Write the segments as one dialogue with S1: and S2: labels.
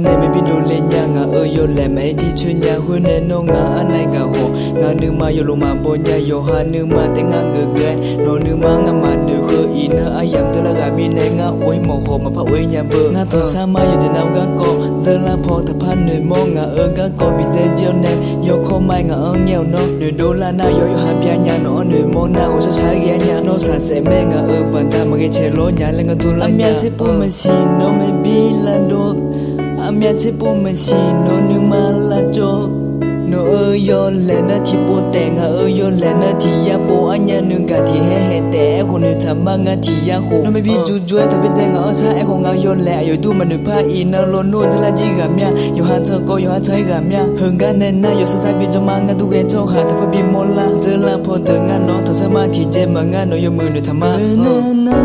S1: ne me bi no le nya nga yo le me ji chun nya hu ne no nga anai ga ho nga nu ma yo lo ma bo nya yo ha nu ma te nga ge ge no nu ma nga ma nu kho I na ayam zala ga mi ne nga oi mo ho ma pha oi nya bo nga tho sa ma yo de naw ga ko zala pho tha phan nu mo nga ga ko bi ze jiao ne yo kho mai nga ngheo no nu do la na yo yo ha pya nya no nu mo na ho sa sa ge nya no sa se me nga ban ta ma ge che lo nya le nga tu la nya che pu ma si no me bi la do amia che pu ma si no nu ma la jo no yo le na thi po te nga yo le na thi ya po anya nu ga thi he te ko nu tha ma nga thi ya ho no me bi ju ju ta pe je nga sa e ko nga yo le yo tu ma nu pha I na lo no je la ji ga mya yo ha cho ko yo ha chai ga mya hung ga ne na yo sa sa bi jo ma nga tu ge cho ha ta pa bi mo la je la pho de nga no tha sa ma thi je ma nga no yo mu nu tha ma na na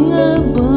S1: nga ba